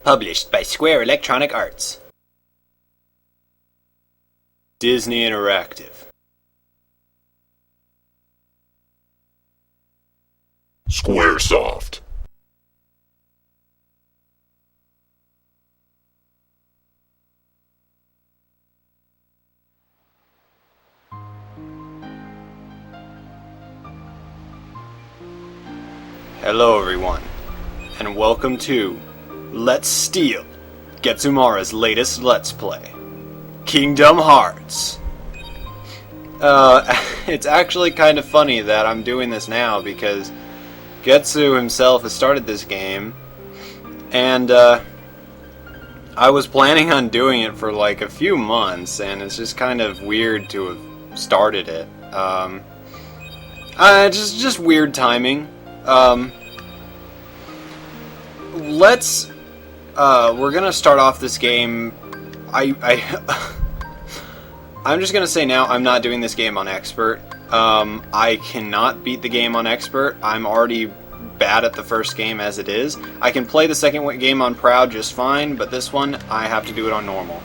Published by Square Electronic Arts. Disney Interactive. Squaresoft. Hello everyone, and welcome to Let's Steal, Getsumara's latest Let's Play, Kingdom Hearts. It's actually kind of funny that I'm doing this now because Getsu himself has started this game, and I was planning on doing it for like a few months, and it's just kind of weird to have started it. Just weird timing. We're gonna start off this game. I'm just gonna say now, I'm not doing this game on expert. I cannot beat the game on expert. I'm already bad at the first game as it is. I can play the second game on proud just fine, but this one, I have to do it on normal.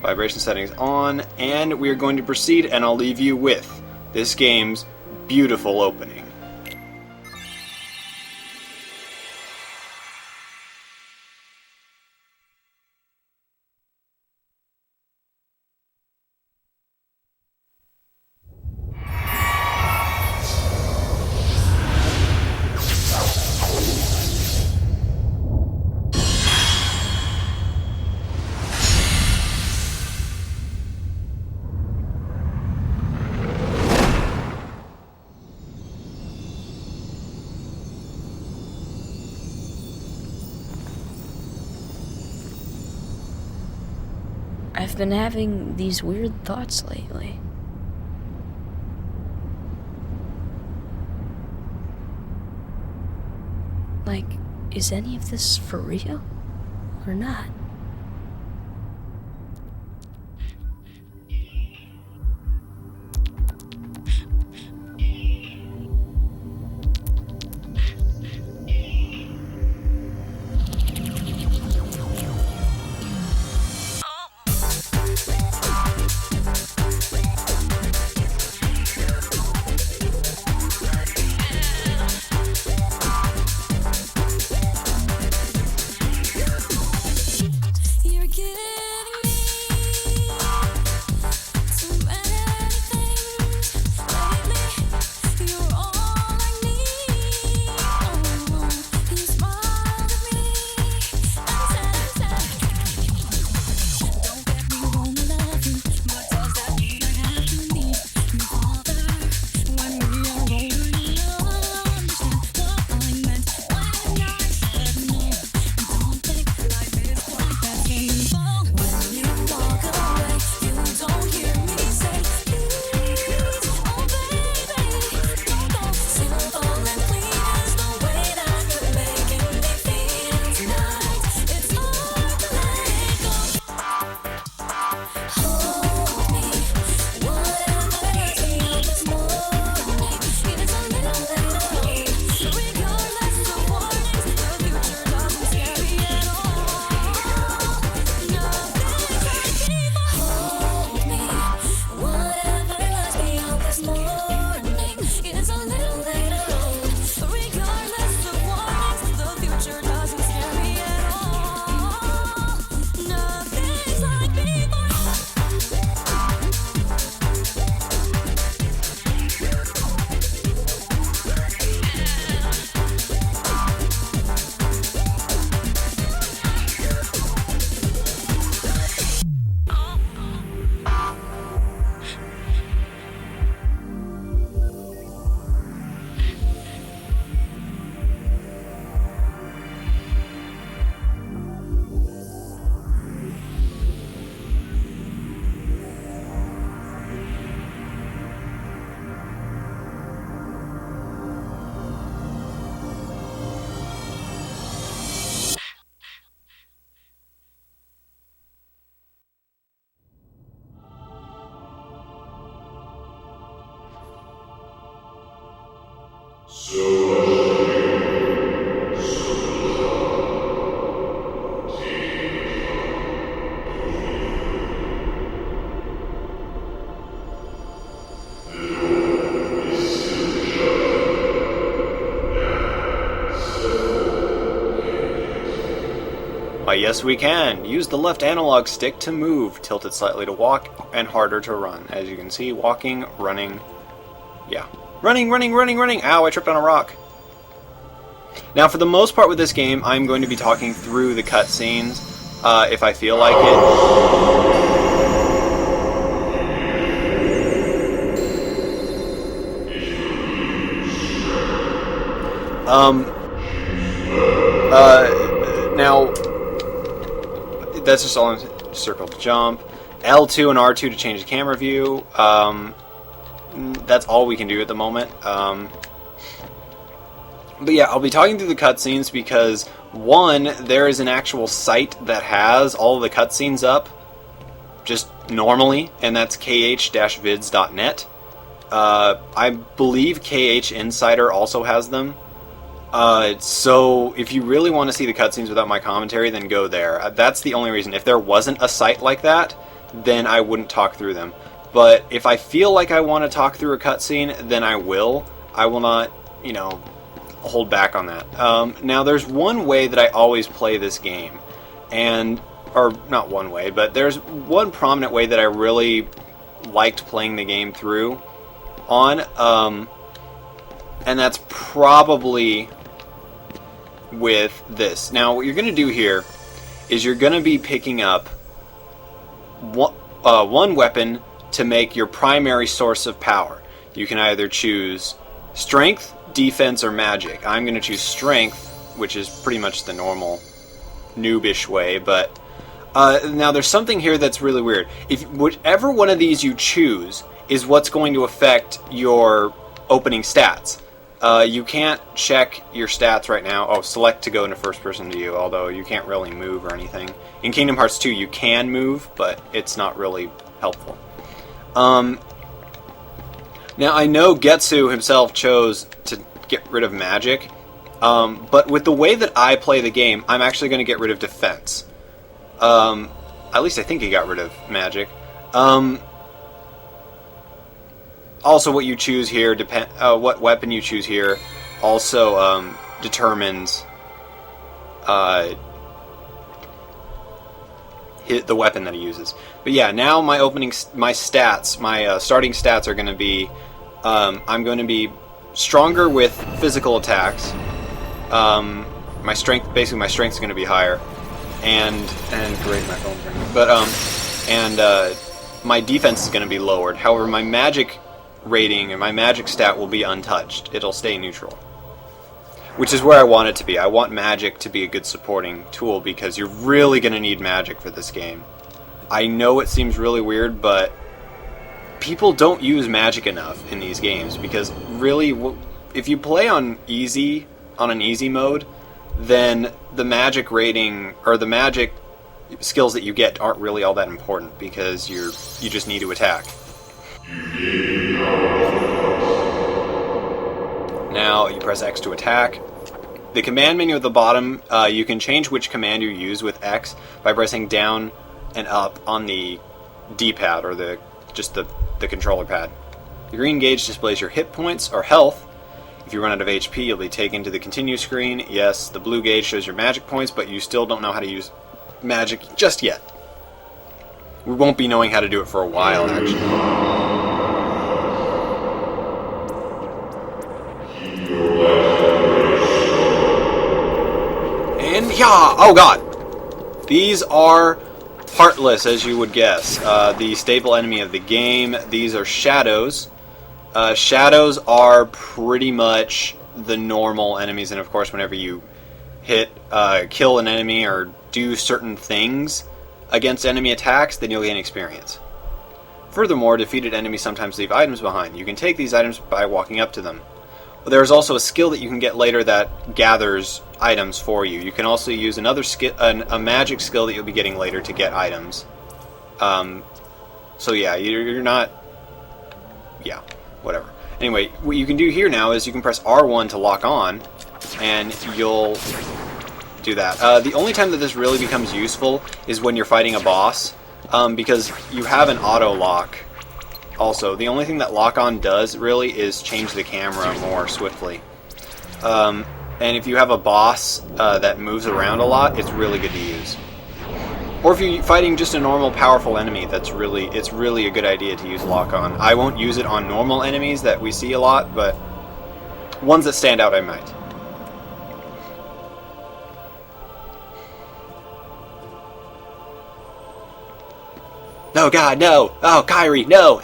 Vibration settings on, and we are going to proceed, and I'll leave you with this game's beautiful opening. I've been having these weird thoughts lately. Like, is any of this for real? Or not? Why, yes we can. Use the left analog stick to move, tilted slightly to walk, and harder to run. As you can see, walking, running, yeah. Running, running, running, running! Ow, I tripped on a rock. Now, for the most part with this game, I'm going to be talking through the cutscenes, if I feel like it. Now, that's just all in circle to jump. L2 and R2 to change the camera view. That's all we can do at the moment. But yeah, I'll be talking through the cutscenes because, one, there is an actual site that has all of the cutscenes up just normally, and that's kh-vids.net. I believe KH Insider also has them. So if you really want to see the cutscenes without my commentary, then go there. That's the only reason. If there wasn't a site like that, then I wouldn't talk through them. But if I feel like I want to talk through a cutscene, then I will. I will not, you know, hold back on that. Now, there's one way that I always play this game, or not one way, but there's one prominent way that I really liked playing the game through on, and that's probably with this. Now, what you're going to do here is you're going to be picking up one weapon to make your primary source of power. You can either choose strength, defense, or magic. I'm going to choose strength, which is pretty much the normal noobish way, but now there's something here that's really weird. If whichever one of these you choose is what's going to affect your opening stats. You can't check your stats right now. Oh, select to go into first person view, although you can't really move or anything. In Kingdom Hearts 2 you can move, but it's not really helpful. Now I know Getsu himself chose to get rid of magic, but with the way that I play the game, I'm actually going to get rid of defense. At least I think he got rid of magic. Also, what you choose here, what weapon you choose here, also determines the weapon that he uses. But yeah, now my stats, my starting stats are going to be, I'm going to be stronger with physical attacks. My strength, basically, my strength is going to be higher, and great, my phone's ringing. But my defense is going to be lowered. However, my magic rating and my magic stat will be untouched. It'll stay neutral, which is where I want it to be. I want magic to be a good supporting tool because you're really going to need magic for this game. I know it seems really weird, but people don't use magic enough in these games because really, if you play on an easy mode, then the magic rating or the magic skills that you get aren't really all that important because you just need to attack. Now you press X to attack. The command menu at the bottom, you can change which command you use with X by pressing down and up on the D-pad or the controller pad. The green gauge displays your hit points or health. If you run out of HP, you'll be taken to the continue screen. Yes, the blue gauge shows your magic points, but you still don't know how to use magic just yet. We won't be knowing how to do it for a while, actually. And yeah! Oh god! These are heartless, as you would guess. The staple enemy of the game. These are shadows. Shadows are pretty much the normal enemies, and of course whenever you kill an enemy or do certain things against enemy attacks, then you'll gain experience. Furthermore, defeated enemies sometimes leave items behind. You can take these items by walking up to them. There's also a skill that you can get later that gathers items for you. You can also use another skill, a magic skill that you'll be getting later to get items. So yeah, you're not... Yeah, whatever. Anyway, what you can do here now is you can press R1 to lock on, and you'll do that. The only time that this really becomes useful is when you're fighting a boss, because you have an auto lock. Also, the only thing that lock-on does, really, is change the camera more swiftly. And if you have a boss that moves around a lot, it's really good to use. Or if you're fighting just a normal powerful enemy, it's really a good idea to use lock on. I won't use it on normal enemies that we see a lot, but ones that stand out I might. Oh god, no! Oh, Kyrie, no!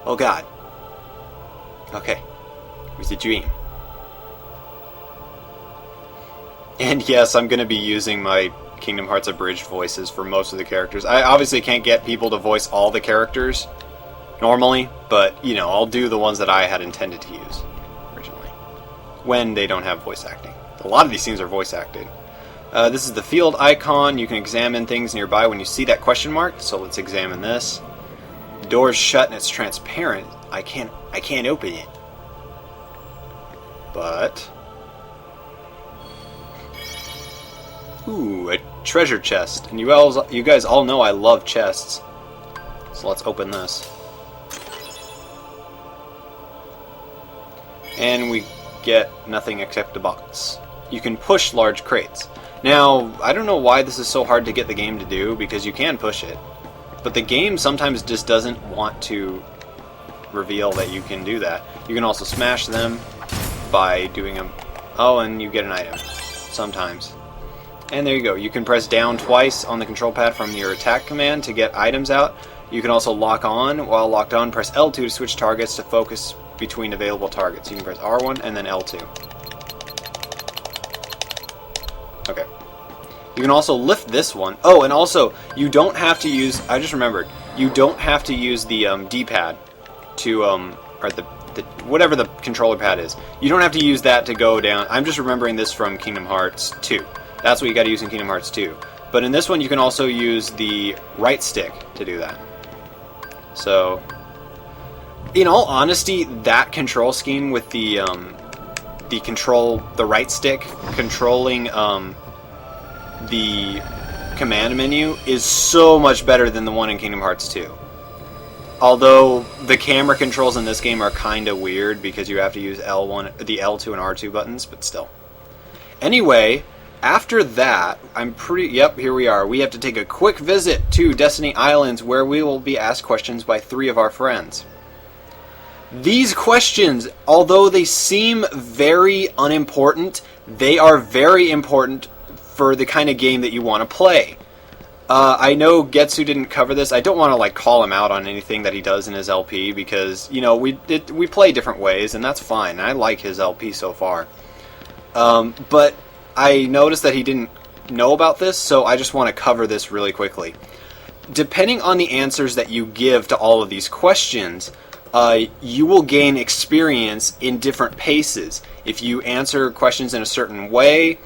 Oh god. Okay. It was a dream. And yes, I'm going to be using my Kingdom Hearts Abridged voices for most of the characters. I obviously can't get people to voice all the characters normally, but, you know, I'll do the ones that I had intended to use originally, when they don't have voice acting. A lot of these scenes are voice acted. This is the field icon. You can examine things nearby when you see that question mark, so let's examine this. The door is shut and it's transparent. I can't open it. But... ooh, a treasure chest. And you guys all know I love chests. So let's open this. And we get nothing except a box. You can push large crates. Now, I don't know why this is so hard to get the game to do, because you can push it. But the game sometimes just doesn't want to reveal that you can do that. You can also smash them by doing them. Oh, and you get an item. Sometimes. And there you go. You can press down twice on the control pad from your attack command to get items out. You can also lock on. While locked on, press L2 to switch targets to focus between available targets. You can press R1 and then L2. Okay. You can also lift this one. Oh, and also, you don't have to use... I just remembered. You don't have to use the D-pad to... or the whatever the controller pad is. You don't have to use that to go down. I'm just remembering this from Kingdom Hearts 2. That's what you got to use in Kingdom Hearts 2. But in this one, you can also use the right stick to do that. So, in all honesty, that control scheme with the right stick controlling the command menu is so much better than the one in Kingdom Hearts 2. Although the camera controls in this game are kind of weird because you have to use the L2 and R2 buttons, but still. Anyway, after that, yep, here we are. We have to take a quick visit to Destiny Islands, where we will be asked questions by 3 of our friends. These questions, although they seem very unimportant, they are very important for the kind of game that you want to play. I know Getsu didn't cover this. I don't want to call him out on anything that he does in his LP because, you know, we play different ways, and that's fine. I like his LP so far. But I noticed that he didn't know about this, so I just want to cover this really quickly. Depending on the answers that you give to all of these questions, you will gain experience in different paces. If you answer questions in a certain way,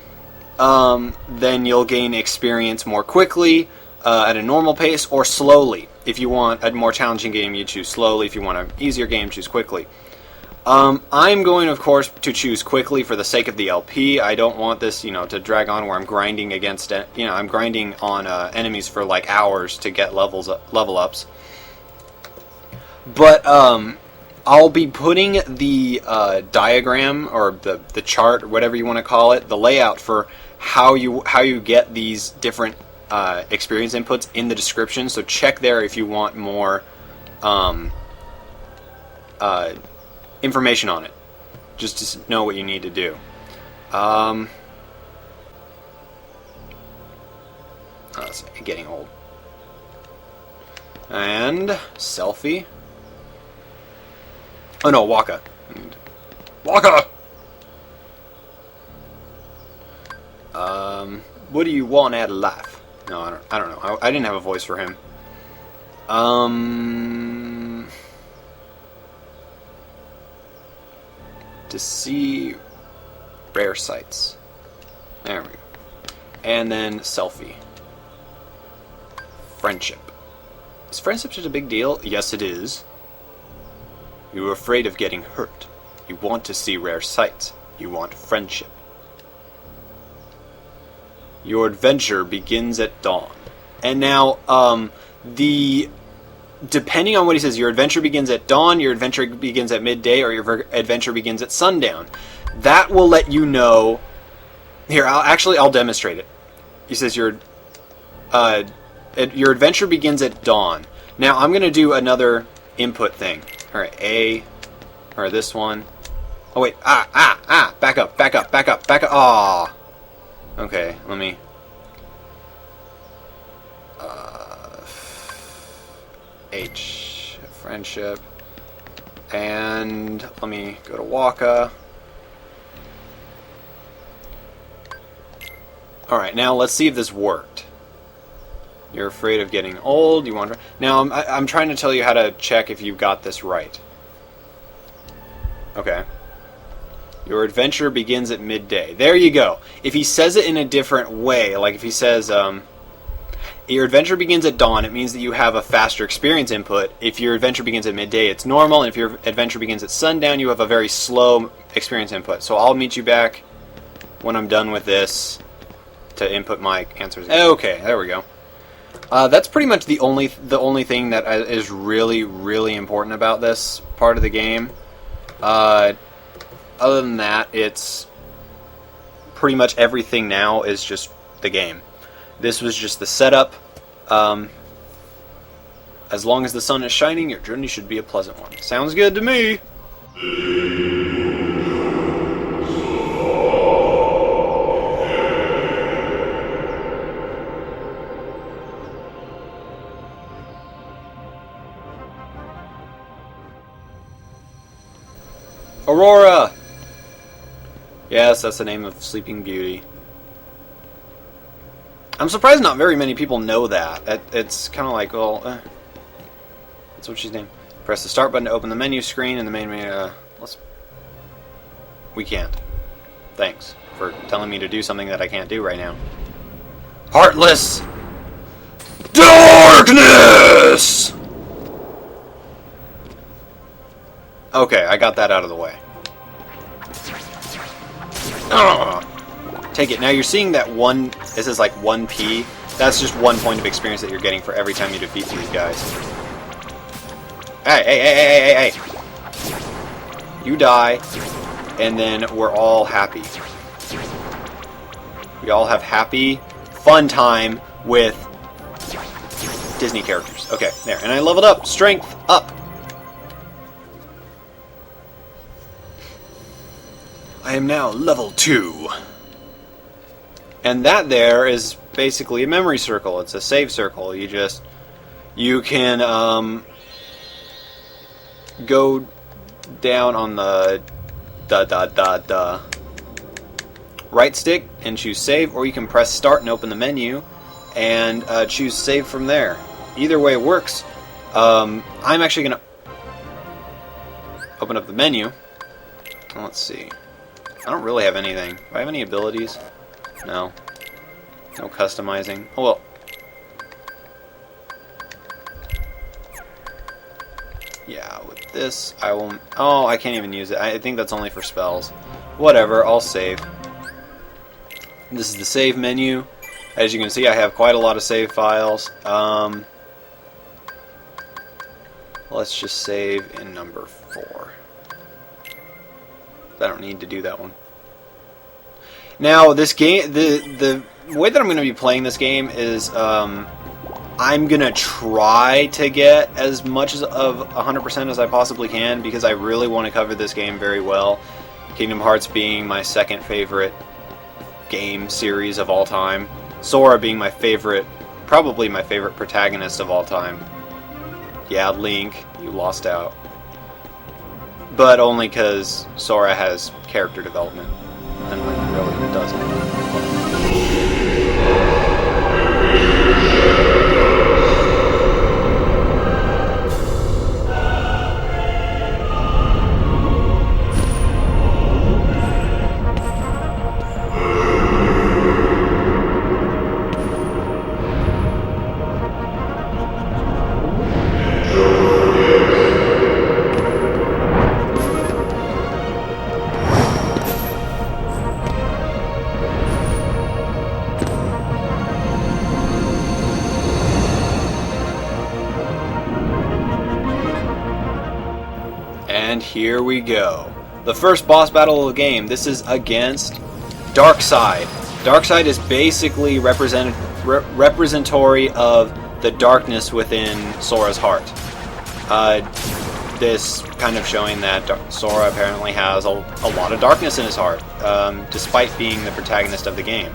then you'll gain experience more quickly, at a normal pace, or slowly. If you want a more challenging game, you choose slowly. If you want an easier game, choose quickly. I'm going, of course, to choose quickly for the sake of the LP. I don't want this, to drag on where I'm grinding against, I'm grinding on enemies for hours to get level ups. But I'll be putting the diagram or the chart, or whatever you want to call it, the layout for how you get these different experience inputs in the description. So check there if you want more information on it, just to know what you need to do. That's getting old. And Selphie. Oh no, Wakka. Wakka! What do you want out of life? No, I don't know. I didn't have a voice for him. To see rare sights. There we go. And then Selphie. Friendship. Is friendship such a big deal? Yes, it is. You're afraid of getting hurt. You want to see rare sights. You want friendship. Your adventure begins at dawn. And now, depending on what he says, your adventure begins at dawn, your adventure begins at midday, or your adventure begins at sundown. That will let you know. Here, I'll demonstrate it. He says your adventure begins at dawn. Now I'm gonna do another input thing. All right, A, or this one. Oh wait, back up. Ah, okay. Let me. H, friendship, and let me go to Wakka. Alright, now let's see if this worked. You're afraid of getting old, you want to... Now, I'm trying to tell you how to check if you got this right. Okay. Your adventure begins at midday. There you go. If he says it in a different way, like if he says, your adventure begins at dawn, it means that you have a faster experience input. If your adventure begins at midday, it's normal. And if your adventure begins at sundown, you have a very slow experience input. So I'll meet you back when I'm done with this to input my answers. Okay, there we go. That's pretty much the only thing that is really, really important about this part of the game. Other than that, it's pretty much everything now is just the game. This was just the setup. As long as the sun is shining, your journey should be a pleasant one. Sounds good to me. Aurora! Yes, that's the name of Sleeping Beauty. I'm surprised not very many people know that. It's kind of like, well, that's what she's named. Press the start button to open the menu screen and the main menu. We can't. Thanks for telling me to do something that I can't do right now. Heartless darkness! Okay, I got that out of the way. Ugh. Take it. Now you're seeing that one, this is like 1p. That's just 1 point of experience that you're getting for every time you defeat these guys. Hey. You die, and then we're all happy. We all have happy, fun time with Disney characters. Okay, there. And I leveled up. Strength up. I am now level 2. And that there is basically a memory circle. It's a save circle. You can go down on the right stick and choose save, or you can press start and open the menu and choose save from there. Either way works. I'm actually going to open up the menu. Let's see. I don't really have anything. Do I have any abilities? No. No customizing. Oh, well. Yeah, with this, I will... Oh, I can't even use it. I think that's only for spells. Whatever, I'll save. This is the save menu. As you can see, I have quite a lot of save files. Let's just save in number 4. I don't need to do that one. Now, this game, the way that I'm going to be playing this game is, I'm going to try to get as much of 100% as I possibly can, because I really want to cover this game very well. Kingdom Hearts being my second favorite game series of all time. Sora being my favorite, probably my favorite protagonist of all time. Yeah, Link, you lost out. But only because Sora has character development, and Link really doesn't. And here we go. The first boss battle of the game. This is against Darkseid. Darkseid is basically representatory of the darkness within Sora's heart. This kind of showing that Sora apparently has a lot of darkness in his heart, despite being the protagonist of the game.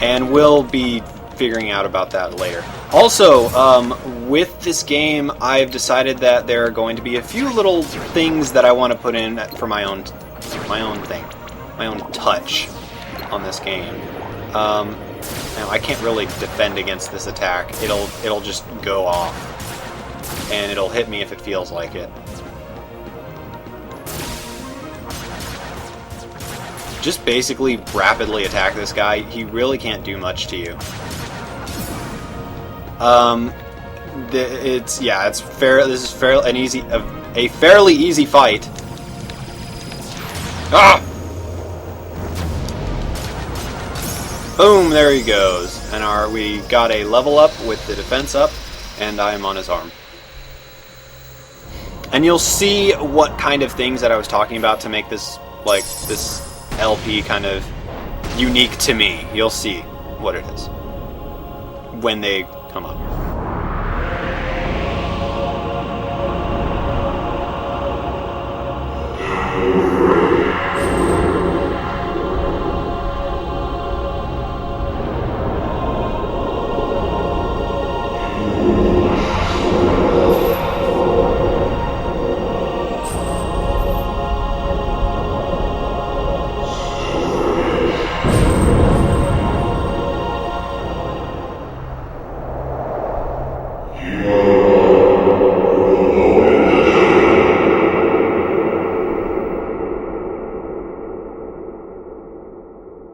And we'll be figuring out about that later. Also, with this game, I've decided that there are going to be a few little things that I want to put in for my own touch on this game. Now I can't really defend against this attack. It'll just go off, and it'll hit me if it feels like it. Just basically rapidly attack this guy. He really can't do much to you. It's fair. This is a fairly easy fight. Ah! Boom! There he goes. And we got a level up with the defense up, and I am on his arm. And you'll see what kind of things that I was talking about to make this LP kind of unique to me. You'll see what it is when they come up.